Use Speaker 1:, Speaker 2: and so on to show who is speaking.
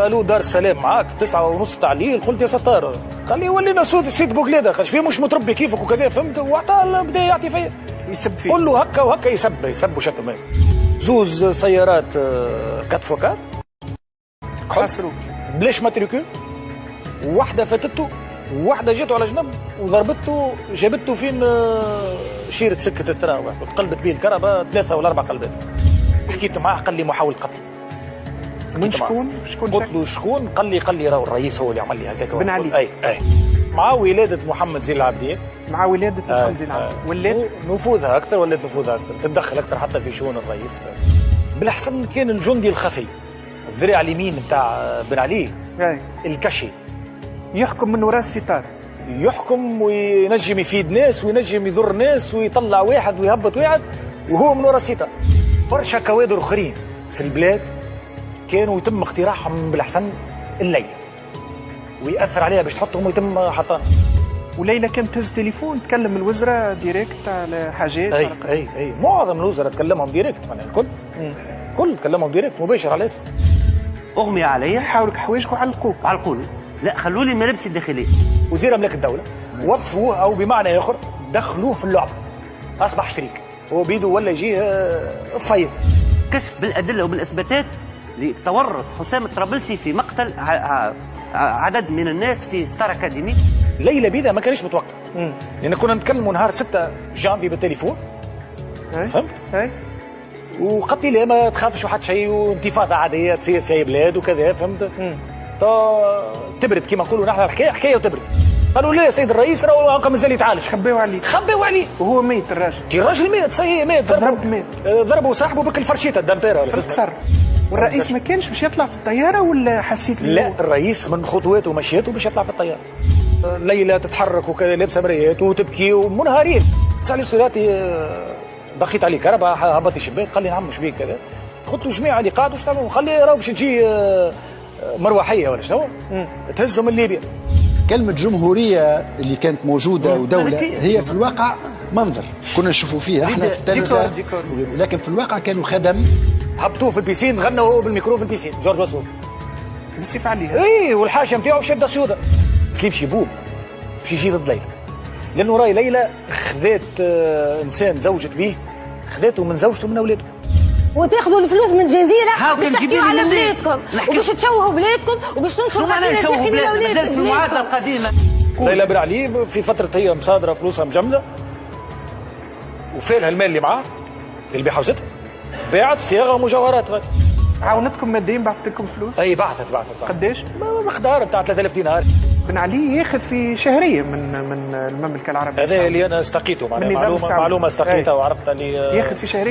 Speaker 1: قالوا دار السلام معاك 9:30 تاع الليل. قلت يا ستار، قال لي ولينا سيد بوكليده خاش فيه مش متربي كيفك وكذا فهمت. وعطاه بدا يعطي فيا
Speaker 2: يسب فيه.
Speaker 1: قول له هكا وهكا يسب وشتم. زوز سيارات 4x4
Speaker 2: خسروا
Speaker 1: بلاش ماتريكول، واحده فاتته وواحده جاته على جنب وضربته جابته فين شيرة سكة الترا قلبت به الكهرباء 3 ولا 4 قلبات. حكيت معاه قال لي محاولة قتل.
Speaker 2: من شكون
Speaker 1: قلت له شكون؟ قال لي راهو الرئيس هو اللي عمل لي هكاك.
Speaker 2: بن علي.
Speaker 1: اي مع ولادة محمد زين العابدين.
Speaker 2: مع ولادة محمد زين العابدين ولات
Speaker 1: نفوذها اكثر، ولات نفوذها اكثر، تتدخل اكثر حتى في شؤون الرئيس. بالاحسن كان الجندي الخفي الذراع اليمين نتاع بن علي الكشي،
Speaker 2: يحكم من وراء الستار،
Speaker 1: يحكم وينجم يفيد ناس وينجم يضر ناس ويطلع واحد ويهبط واحد وهو من وراء الستار. برشا كوادر اخرين في البلاد كانوا يتم اقتراحهم بالاحسن الليل ويأثر عليها باش تحطهم ويتم حطها.
Speaker 2: وليلى كانت تهز تليفون تكلم الوزراء ديريكت على حاجات.
Speaker 1: اي معظم الوزراء تكلمهم ديريكت، يعني الكل تكلمهم ديريكت مباشر على الهاتف.
Speaker 3: اغمي علي،
Speaker 2: حاولوا حوايجك وعلقوك.
Speaker 3: لا خلوا لي ملابسي الداخليه.
Speaker 1: وزير املاك الدوله وظفوه او بمعنى اخر دخلوه في اللعبه، اصبح شريك هو بيده ولا يجيه فايد.
Speaker 3: كشف بالادله وبالاثباتات لتورط حسام الطرابلسي في مقتل عدد من الناس في ستار اكاديمي.
Speaker 1: ليلى بيدا ما كانش متوقع، لان كنا نتكلموا نهار 6 جانفي بالتليفون. فهمت؟ وقلت لي ما تخافش وحد شيء وانتفاضه عاديه تصير في اي بلاد وكذا. فهمت؟ تبرد كما نقولوا نحن الحكايه حكايه وتبرد. قالوا لا يا سيد الرئيس راهو هكا مازال يتعالج.
Speaker 2: خبيوا عليه وهو ميت
Speaker 3: الراجل
Speaker 1: ميت صحيح ميت. ضربوا صاحبه بك الفرشيطه الدمبيره
Speaker 2: كسر. والرئيس ما كانش باش يطلع في الطياره ولا حسيت
Speaker 1: لا الرئيس من خطواته ومشيته باش يطلع في الطياره. ليلى تتحرك وكذا لابسه مرايات وتبكي ومنهارين. سالي صلاتي بقيت عليه كهرباء هبط الشباك قال لي نعم مش بيك كذا. قلت له جماعه اللي قاعدوا واش تعملوا؟ قال لي راهو باش تجي مروحيه ولا شنو تهزهم من ليبيا.
Speaker 4: كلمة جمهورية اللي كانت موجودة ودولة هي في الواقع منظر كنا نشوفوا فيها احنا في التلفزة، لكن في الواقع كانوا خدم.
Speaker 1: هبطوه في البيسين غنوا بالميكرو في البيسين جورج وسوف
Speaker 2: بالسيف عليها.
Speaker 1: اي والحاشيه نتاعو شاده سوداء. سليم شيبوب باش يجي ضد ليلى، لانه راي ليلى خذات انسان زوجت به، خذاته من زوجته من اولاده.
Speaker 5: وتاخذوا الفلوس من الجزيره باش تحكيوا على بلادكم وباش تشوهوا بلادكم وباش تنشروا
Speaker 3: مشاكل داخليه لاولادكم. في المعادله القديمه
Speaker 1: ليلى بن علي في فتره هي مصادره فلوسها مجمده وفالها المال اللي معاه اللي بحوزتها باعت صياغه ومجوهرات.
Speaker 2: عاونتكم ماديا بعثت لكم فلوس؟
Speaker 1: اي بعثت
Speaker 2: قداش؟
Speaker 1: مقدار بتاع 3000 دينار.
Speaker 2: بن علي ياخذ في شهريه من المملكه العربيه
Speaker 1: هذا اللي انا استقيته، معلومه استقيتها وعرفت اللي
Speaker 2: ياخذ في شهريه.